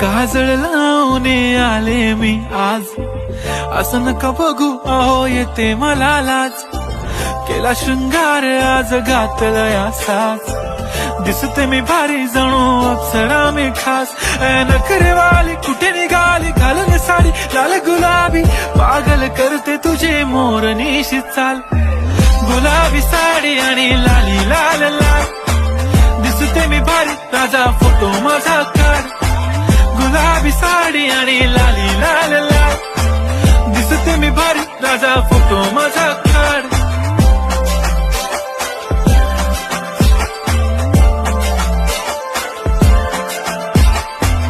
काजळ लावून आले मी आज, असं नका बघू अहो येते मला लाज. केला शृंगार आज घातला साज, दिसते मी भारी जणू अप्सरा मी खास. नखरेवाली कुठे निघाली घालून साडी लाल गुलाबी, पागल करते तुझे मोरनीशी चाल. गुलाबी साडी आणि लाली लाल लाल, दिसते मी भारी राजा फोटो माझा काढ. गुलाबी साडी आणि लाली लाल लाल, दिसते मी भारी राजा फोटो माझा.